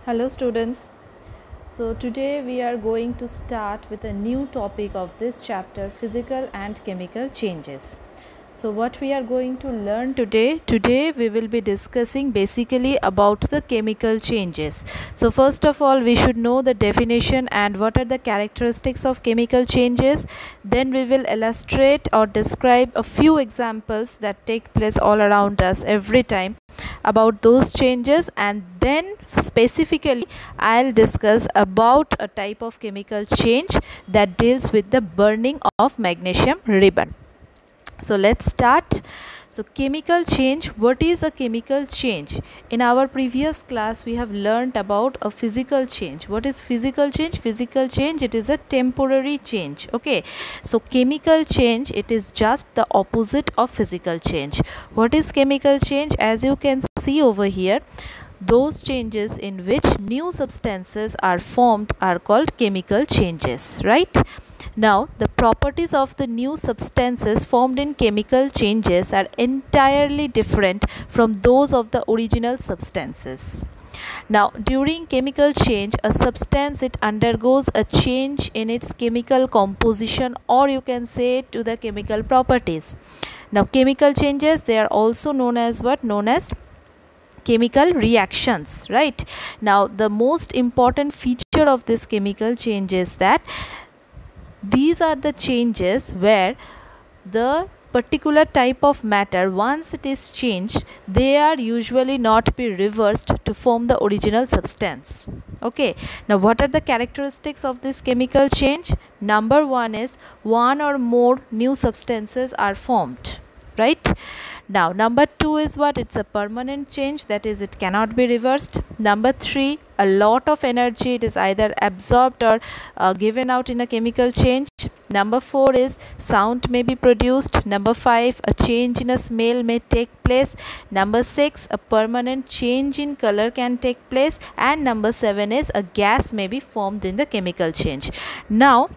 Hello students. So today we are going to start with a new topic of this chapter, physical and chemical changes. So what we are going to learn today we will be discussing basically about the chemical changes. So first of all we should know the definition and what are the characteristics of chemical changes. Then we will illustrate or describe a few examples that take place all around us every time about those changes, and then specifically I'll discuss about a type of chemical change that deals with the burning of magnesium ribbon. So let's start. So chemical change, what is a chemical change? In our previous class we have learned about a physical change. What is physical change? Physical change, it is a temporary change. Okay, so chemical change, it is just the opposite of physical change. What is chemical change? As you can see over here, those changes in which new substances are formed are called chemical changes, right? Now, the properties of the new substances formed in chemical changes are entirely different from those of the original substances. Now, during chemical change, a substance, it undergoes a change in its chemical composition, or you can say to the chemical properties. Now, chemical changes, they are also known as what? Known as chemical reactions, right? Now, the most important feature of this chemical change is that these are the changes where the particular type of matter, once it is changed, they are usually not be reversed to form the original substance. Okay, now what are the characteristics of this chemical change? Number one is one or more new substances are formed, right? Now number two is what? It's a permanent change, that is it cannot be reversed. Number three, a lot of energy, it is either absorbed or given out in a chemical change. Number four is sound may be produced. Number five, a change in a smell may take place. Number six, a permanent change in color can take place. And number seven is a gas may be formed in the chemical change. Now,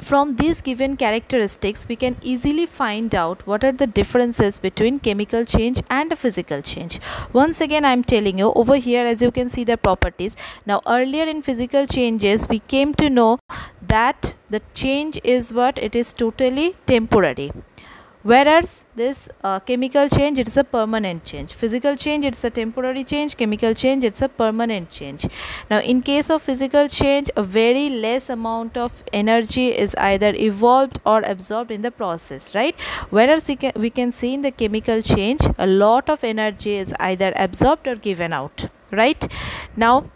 from these given characteristics, we can easily find out what are the differences between chemical change and a physical change. Once again, I am telling you over here, as you can see the properties. Now, earlier in physical changes, we came to know that the change is what? It is totally temporary. Whereas this chemical change, it is a permanent change. Physical change, it's a temporary change. Chemical change, it's a permanent change. Now, in case of physical change, a very less amount of energy is either evolved or absorbed in the process, right? Whereas we can see in the chemical change, a lot of energy is either absorbed or given out, right? Now,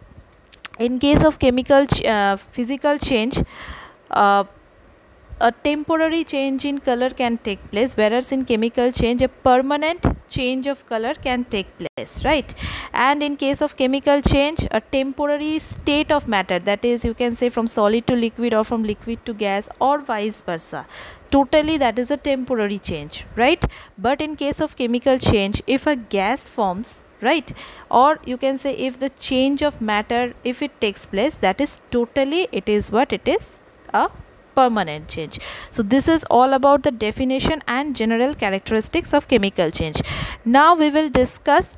in case of physical change, a temporary change in color can take place, whereas in chemical change a permanent change of color can take place, right? And in case of chemical change, a temporary state of matter, that is you can say from solid to liquid or from liquid to gas or vice versa, totally that is a temporary change, right? But in case of chemical change, if a gas forms, right, or you can say if the change of matter, if it takes place, that is totally, it is what? It is a permanent change. So this is all about the definition and general characteristics of chemical change. Now we will discuss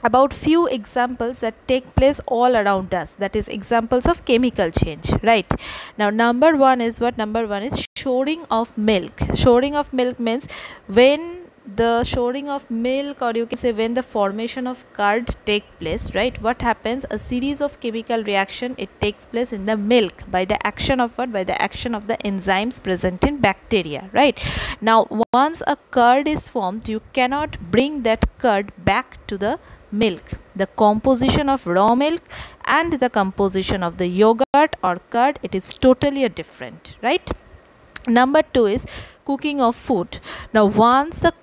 about few examples that take place all around us, that is examples of chemical change, right? Now number one is what? Number one is shoring of milk. Shoring of milk means when the shoring of milk, or you can say when the formation of curd take place, right? What happens? A series of chemical reaction, it takes place in the milk by the action of what? By the action of the enzymes present in bacteria, right? Now once a curd is formed, you cannot bring that curd back to the milk. The composition of raw milk and the composition of the yogurt or curd, it is totally different, right? Number two is cooking of food. Now once the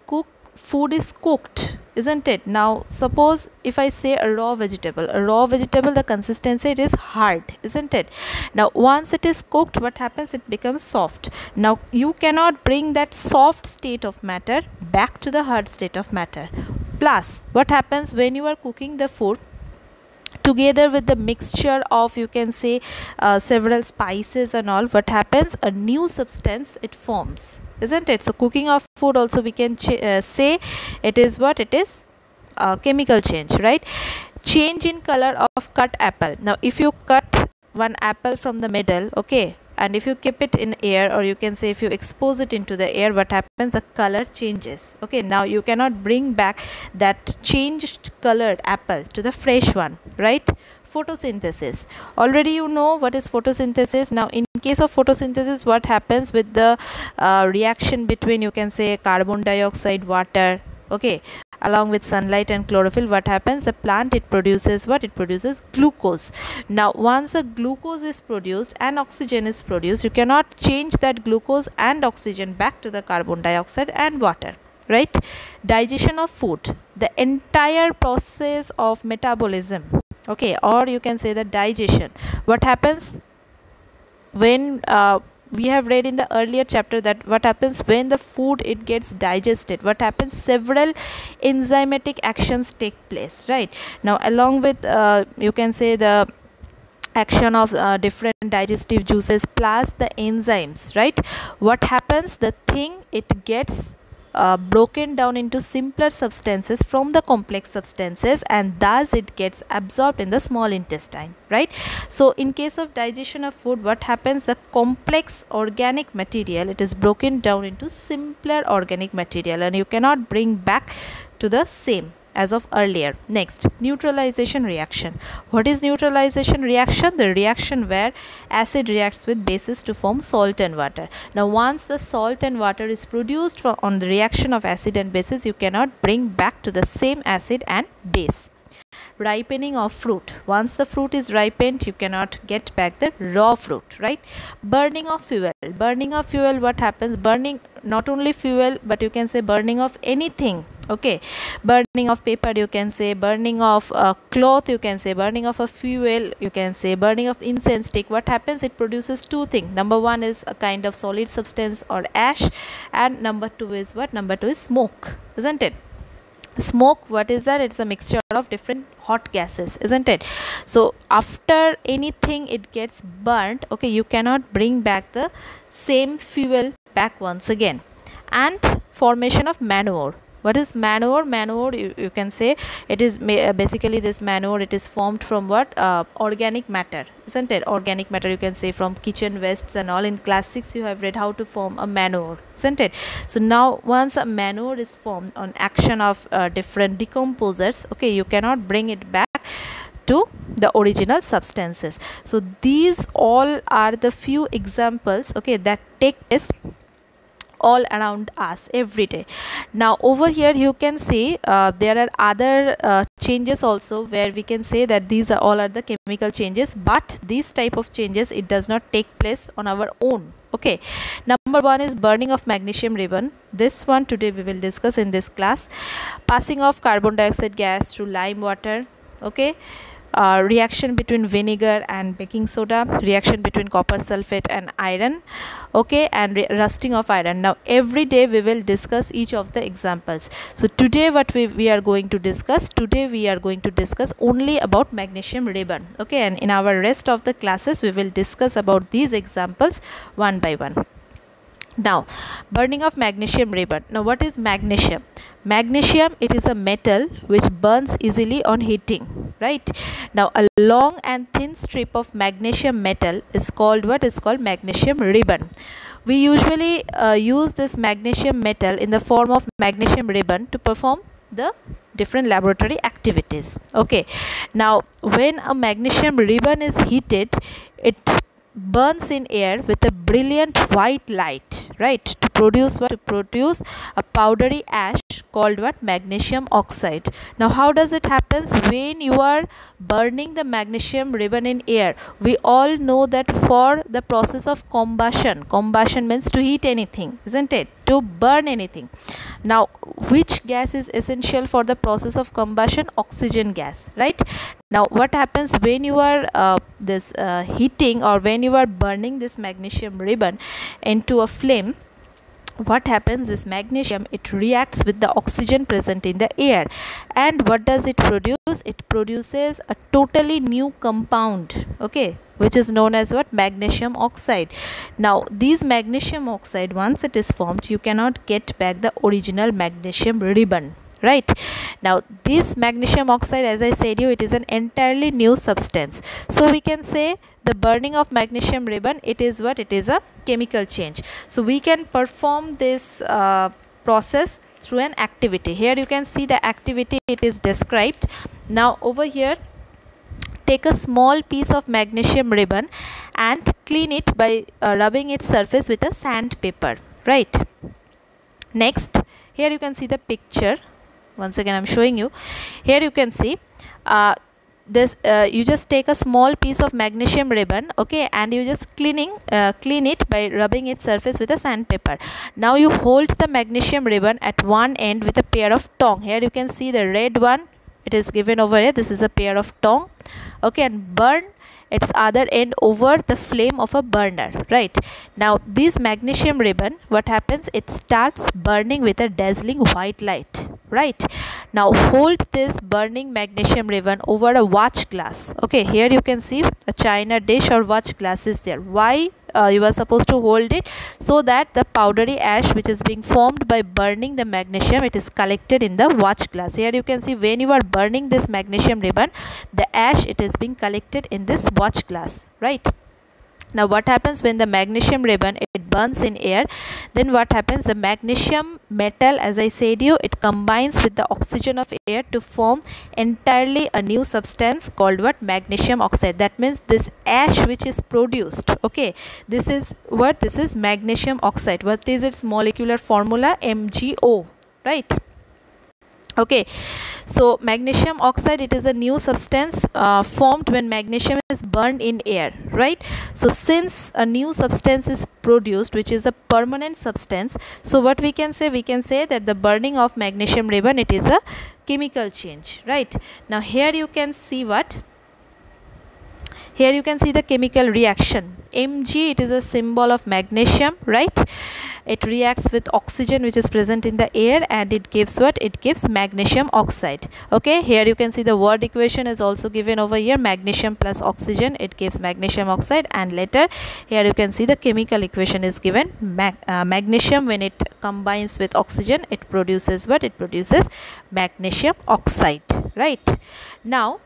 food is cooked, isn't it? Now suppose if I say a raw vegetable, the consistency, it is hard, isn't it? Now once it is cooked, what happens? It becomes soft. Now you cannot bring that soft state of matter back to the hard state of matter. Plus, what happens when you are cooking the food together with the mixture of, you can say, several spices and all? What happens? A new substance, it forms, isn't it? So cooking of food also we can say it is what? It is chemical change, right? change in color of cut apple. Now if you cut one apple from the middle, okay, and if you keep it in air, or you can say if you expose it into the air, what happens? The color changes. Okay, now you cannot bring back that changed colored apple to the fresh one, right? Photosynthesis, already you know what is photosynthesis. Now in case of photosynthesis, what happens with the reaction between, you can say, carbon dioxide, water, okay, along with sunlight and chlorophyll, what happens? The plant, it produces what? It produces glucose. Now once a glucose is produced and oxygen is produced, you cannot change that glucose and oxygen back to the carbon dioxide and water, right? Digestion of food, the entire process of metabolism, okay, or you can say the digestion. What happens when we have read in the earlier chapter that what happens when the food it gets digested? What happens? Several enzymatic actions take place, right? Now along with you can say the action of different digestive juices plus the enzymes, right? What happens? The thing, it gets broken down into simpler substances from the complex substances, and thus it gets absorbed in the small intestine, right? So in case of digestion of food, what happens? The complex organic material, it is broken down into simpler organic material, and you cannot bring back to the same as of earlier. Next, neutralization reaction. What is neutralization reaction? The reaction where acid reacts with bases to form salt and water. Now once the salt and water is produced on the reaction of acid and bases, you cannot bring back to the same acid and base. Ripening of fruit. Once the fruit is ripened, you cannot get back the raw fruit, right? Burning of fuel. Burning of fuel, what happens? Burning not only fuel, but you can say burning of anything, okay, burning of paper, you can say burning of cloth, you can say burning of a fuel, you can say burning of incense stick. What happens? It produces two things. Number one is a kind of solid substance or ash, and number two is what? Number two is smoke, isn't it? Smoke, what is that? It's a mixture of different hot gases, isn't it? So after anything it gets burnt, okay, you cannot bring back the same fuel back once again. And formation of manure. What is manure? Manure, you can say it is basically this manure, it is formed from what? Organic matter, isn't it? Organic matter, you can say from kitchen wastes and all. In class 6 you have read how to form a manure, isn't it? So now once a manure is formed on action of different decomposers, okay, you cannot bring it back to the original substances. So these all are the few examples, okay, that take place all around us every day. Now over here you can see there are other changes also, where we can say that these are all are the chemical changes, but these type of changes, it does not take place on our own, okay. Number one is burning of magnesium ribbon. This one today we will discuss in this class. Passing of carbon dioxide gas through lime water, okay. Reaction between vinegar and baking soda, reaction between copper sulfate and iron, okay, and rusting of iron. Now every day we will discuss each of the examples. So today what we are going to discuss, only about magnesium ribbon, okay, and in our rest of the classes we will discuss about these examples one by one. Now burning of magnesium ribbon. Now what is magnesium? Magnesium, it is a metal which burns easily on heating, right? Now a long and thin strip of magnesium metal is called what? Is called magnesium ribbon. We usually use this magnesium metal in the form of magnesium ribbon to perform the different laboratory activities, okay. Now when a magnesium ribbon is heated, it burns in air with a brilliant white light, right, to produce what? To produce a powdery ash called what? Magnesium oxide. Now how does it happens? When you are burning the magnesium ribbon in air, we all know that for the process of combustion means to heat anything, isn't it? To burn anything. Now which gas is essential for the process of combustion? Oxygen gas, right? Now what happens when you are heating, or when you are burning this magnesium ribbon into a flame? What happens? This magnesium, it reacts with the oxygen present in the air, and what does it produce? It produces a totally new compound, okay, which is known as what? Magnesium oxide. Now these magnesium oxide, once it is formed, you cannot get back the original magnesium ribbon, right? Now this magnesium oxide, as I said you, it is an entirely new substance. So we can say the burning of magnesium ribbon, it is what? It is a chemical change. So we can perform this process through an activity. Here you can see the activity, it is described. Now over here, take a small piece of magnesium ribbon and clean it by rubbing its surface with a sandpaper, right? Next, here you can see the picture. Once again I'm showing you. Here you can see you just take a small piece of magnesium ribbon, okay, and you just clean it by rubbing its surface with a sandpaper. Now you hold the magnesium ribbon at one end with a pair of tongs. Here you can see the red one, it is given over here. This is a pair of tongs, okay, and burn its other end over the flame of a burner, right? Now this magnesium ribbon, what happens, it starts burning with a dazzling white light, right? Now hold this burning magnesium ribbon over a watch glass. Okay, here you can see a china dish or watch glass is there. Why you are supposed to hold it? So that the powdery ash which is being formed by burning the magnesium, it is collected in the watch glass. Here you can see when you are burning this magnesium ribbon, the ash, it is being collected in this watch glass, right? Now what happens when the magnesium ribbon, it burns in air, then what happens, the magnesium metal, as I said you, it combines with the oxygen of air to form entirely a new substance called what? Magnesium oxide. That means this ash which is produced, okay, this is what? This is magnesium oxide. What is its molecular formula? MgO, right? Okay, so magnesium oxide, it is a new substance formed when magnesium is burned in air, right? So since a new substance is produced which is a permanent substance, so what we can say? We can say that the burning of magnesium ribbon, it is a chemical change, right? Now here you can see what? Here you can see the chemical reaction. Mg, it is a symbol of magnesium, right? It reacts with oxygen which is present in the air and it gives what? It gives magnesium oxide. Okay, here you can see the word equation is also given over here. Magnesium plus oxygen, it gives magnesium oxide, and later here you can see the chemical equation is given. Magnesium, when it combines with oxygen, it produces what? It produces magnesium oxide, right? Now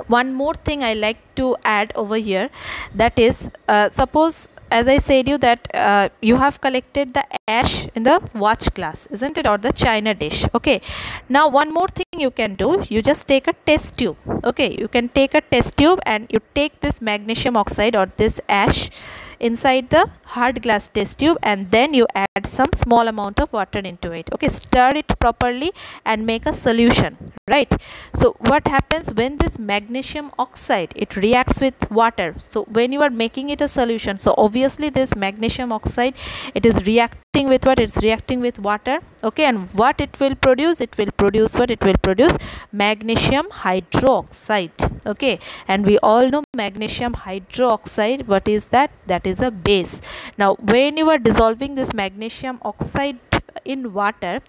one more thing I like to add over here, that is suppose, as I said you, that you have collected the ash in the watch glass, isn't it, or the china dish. Okay, now one more thing you can do, you just take a test tube. Okay, you can take a test tube and you take this magnesium oxide or this ash inside the hard glass test tube, and then you add some small amount of water into it. Okay, stir it properly and make a solution, right? So what happens when this magnesium oxide, it reacts with water? So when you are making it a solution, so obviously this magnesium oxide, it is reacting with what? It's reacting with water. Okay, and what it will produce? It will produce what? It will produce magnesium hydroxide. Okay, and we all know magnesium hydroxide, what is that? That is a base. Now when you are dissolving this magnesium oxide in water,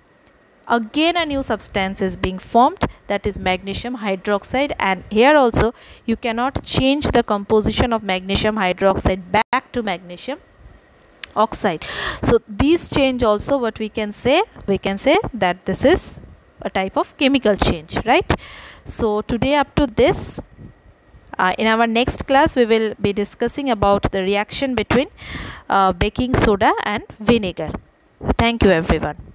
again a new substance is being formed, that is magnesium hydroxide, and here also you cannot change the composition of magnesium hydroxide back to magnesium oxide. So these change also, what we can say? We can say that this is a type of chemical change, right? So today up to this. In our next class we will be discussing about the reaction between baking soda and vinegar. Thank you everyone.